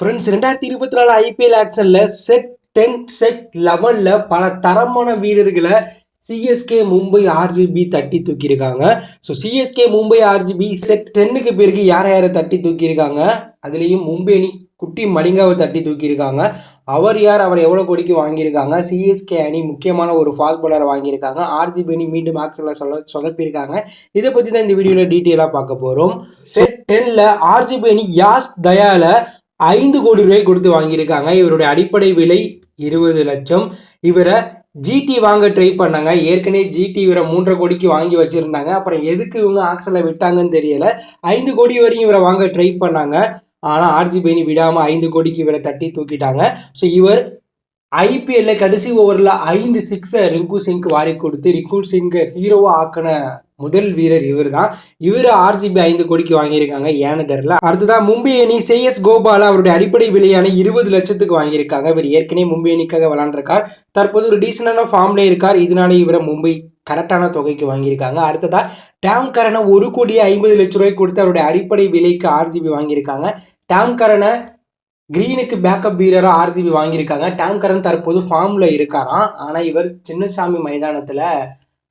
Friends 2024 IPL ஆக்ஷனில் set 10 set 11ல் பல தரமான வீரர்களை சிஎஸ்கே மும்பை ஆர்ஜிபி தட்டி தூக்கியிருக்காங்க. So CSK Mumbai RCB set 10க்கு பிறகு யாரை தட்டி தூக்கியிருக்காங்க, அதுலேயும் மும்பை அணி குட்டி மலிங்காவை தட்டி தூக்கியிருக்காங்க. அவர் யார், அவர் எவ்வளோ கோடிக்கு வாங்கியிருக்காங்க, சிஎஸ்கே அணி முக்கியமான ஒரு ஃபாஸ்ட் பாலரை வாங்கியிருக்காங்க, ஆர்ஜிபி அணி மீண்டும் ஆக்ஷனில் சொதப்பியிருக்காங்க. இதை பற்றி தான் இந்த வீடியோவில் டீட்டெயிலாக பார்க்க போகிறோம். செட் 10ல் ஆர்ஜிபி அணி யாஷ் தயால 5 கோடி ரூபாய் கொடுத்து வாங்கியிருக்காங்க. இவருடைய அடிப்படை விலை 20 லட்சம். இவரை ஜிடி வாங்க ட்ரை பண்ணாங்க. ஏற்கனவே ஜிடி இவரை 3.5 கோடிக்கு வாங்கி வச்சிருந்தாங்க. அப்புறம் எதுக்கு இவங்க ஆக்ஷனில் விட்டாங்கன்னு தெரியல. 5 கோடி வரையும் இவரை வாங்க ட்ரை பண்ணாங்க. ஆனால் ஆர்ஜிபி அணி விடாமல் 5 கோடிக்கு இவரை தட்டி தூக்கிட்டாங்க. ஸோ இவர் ஐபிஎல்ல கடைசி ஓவரில் 5 சிக்ஸை ரிங்கு சிங்க்கு வாரி கொடுத்து ரிங்கு சிங்கை ஹீரோவாக ஆக்கின முதல் வீரர் இவர் தான். இவர் ஆர்சிபி 5 கோடிக்கு வாங்கியிருக்காங்க, ஏன்னு தெரியல. அடுத்ததான் மும்பை அணி சேஎஸ் கோபால அவருடைய அடிப்படை விலையான 20 லட்சத்துக்கு வாங்கியிருக்காங்க. இவர் ஏற்கனவே மும்பை அணிக்காக விளாண்டுருக்கார். தற்போது ஒரு டீசெண்டான ஃபார்ம்ல இருக்கார். இதனால இவரை மும்பை கரெக்டான தொகைக்கு வாங்கியிருக்காங்க. அடுத்ததா டாம் கரனை 1,50,00,000 ரூபாய் கொடுத்து அவருடைய அடிப்படை விலைக்கு ஆர்ஜிபி வாங்கியிருக்காங்க. டாம் கரனை கிரீனுக்கு பேக்கப் வீரராக ஆர்ஜிபி வாங்கியிருக்காங்க. டாம் கரன் தற்போது ஃபார்ம்ல இருக்காராம். ஆனால் இவர் சின்னசாமி மைதானத்தில்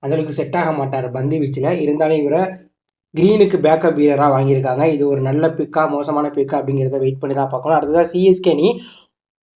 அதற்கு செட் ஆக மாட்டார் பந்து வீச்சில். இருந்தாலும் இவரை கிரீனுக்கு பேக்கப் வீரராக வாங்கியிருக்காங்க. இது ஒரு நல்ல பிக்கா மோசமான பிக்கா அப்படிங்கிறத வெயிட் பண்ணி தான் பார்க்கணும். அடுத்ததான் சிஎஸ்கே அணி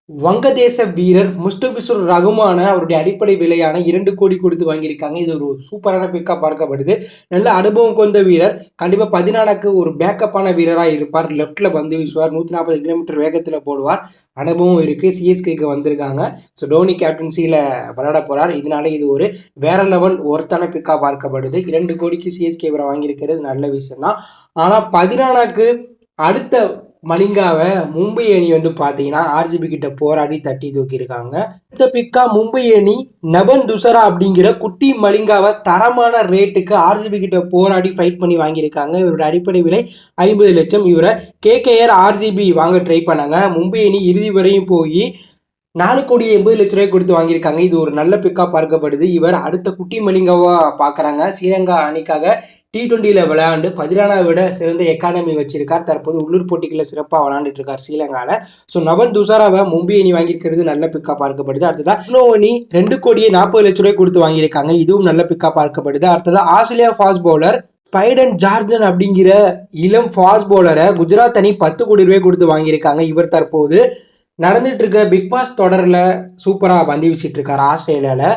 வங்கதேச வீரர் முஸ்டபிசுர் ரகுமான அவருடைய அடிப்படை விலையான 2 கோடி கொடுத்து வாங்கியிருக்காங்க. இது ஒரு சூப்பரான பிக்கா பார்க்கப்படுது. நல்ல அனுபவம் கொண்ட வீரர். கண்டிப்பாக 14க்கு ஒரு பேக்கப்பான வீரராக இருப்பார். லெஃப்டில் பந்து வீசுவார். 140 கிலோமீட்டர் வேகத்தில் போடுவார். அனுபவம் இருக்குது. சிஎஸ்கேக்கு வந்திருக்காங்க. ஸோ டோனி கேப்டன்சியில் விளையாட போகிறார். இதனால இது ஒரு வேற லெவல் ஒருத்தான பிக்கா பார்க்கப்படுது. 2 கோடிக்கு சிஎஸ்கே இவரை வாங்கியிருக்கிறது நல்ல விஷயம் தான். ஆனால் 14க்கு அடுத்த மலிங்காவை மும்பை அணி பார்த்தீங்கன்னா ஆர்ஜிபி கிட்ட போராடி தட்டி தூக்கியிருக்காங்க. இந்த பிக்கா மும்பை அணி நவன் துசரா அப்படிங்கிற குட்டி மலிங்காவை தரமான ரேட்டுக்கு ஆர்ஜிபி கிட்ட போராடி ஃபைட் பண்ணி வாங்கியிருக்காங்க. இவரோட அடிப்படை விலை 50 லட்சம். இவரை கேகேஆர் ஆர்ஜிபி வாங்க ட்ரை பண்ணாங்க. மும்பை அணி இறுதி வரையும் போய் 4,80,00,000 ரூபாய் கொடுத்து வாங்கியிருக்காங்க. இது ஒரு நல்ல பிக்கா பார்க்கப்படுது. இவர் அடுத்த குட்டி மலிங்காவா பார்க்குறாங்க. ஸ்ரீலங்கா அணிக்காக T20யில் விளையாண்டு 14 விட சிறந்த எக்கானமி வச்சிருக்கார். தற்போது உள்ளூர் போட்டிகளில் சிறப்பாக விளையாண்டுட்டு இருக்கார் ஸ்ரீலங்காவில். ஸோ நவன் துசாராவை மும்பை அணி வாங்கியிருக்கிறது நல்ல பிக்கா பார்க்கப்படுது. அடுத்ததான் லக்னோ அணி 2,40,00,000 ரூபாய் கொடுத்து வாங்கியிருக்காங்க. இதுவும் நல்ல பிக்கா பார்க்கப்படுது. அடுத்ததான் ஆஸ்திரேலியா ஃபாஸ்ட் பவுலர் ஸ்பைடன் ஜார்ஜன் அப்படிங்கிற இளம் ஃபாஸ்ட் பவுலரை குஜராத் அணி 10 கோடி ரூபாய் கொடுத்து வாங்கியிருக்காங்க. இவர் தற்போது நடந்துட்டு இருக்க பிக் பாஸ் தொடரில் சூப்பராக பந்து வீசிட்டு இருக்கார். ஆஸ்திரேலியாவில்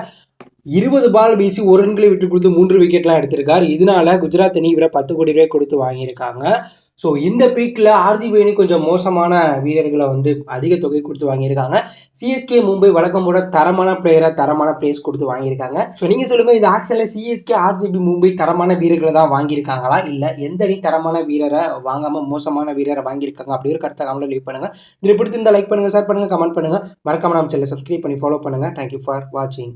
20 பால் வீசி 1 ரன்களை விட்டு கொடுத்து 3 விக்கெட்லாம் எடுத்திருக்கார். இதனால குஜராத் அணி இவரை 10 கோடி ரூபாய் கொடுத்து வாங்கியிருக்காங்க. ஸோ இந்த பீக்கில் ஆர்ஜிபி அணி கொஞ்சம் மோசமான வீரர்களை அதிக தொகை கொடுத்து வாங்கியிருக்காங்க. சிஎஸ்கே மும்பை வழக்கம் போல தரமான பிளேயரை தரமான பிளேஸ் கொடுத்து வாங்கியிருக்காங்க. ஸோ நீங்கள் சொல்லுங்கள், இந்த ஆக்ஷனில் சிஎஸ்கே ஆர்ஜிபி மும்பை தரமான வீரர்களை தான் வாங்கியிருக்காங்களா, இல்லை எந்த அணி தரமான வீரரை வாங்காமல் மோசமான வீரரை வாங்கியிருக்காங்க அப்படி ஒரு கருத்தை கமெண்ட்ல லீவ் பண்ணுங்கள். இதில் பிடிச்சிருந்தா லைக் பண்ணுங்கள், ஷேர் பண்ணுங்கள், கமெண்ட் பண்ணுங்கள். மறக்காம நம்ம சேனலை சப்ஸ்கிரைப் பண்ணி ஃபாலோ பண்ணுங்கள். தேங்க்யூ ஃபார் வாட்சிங்.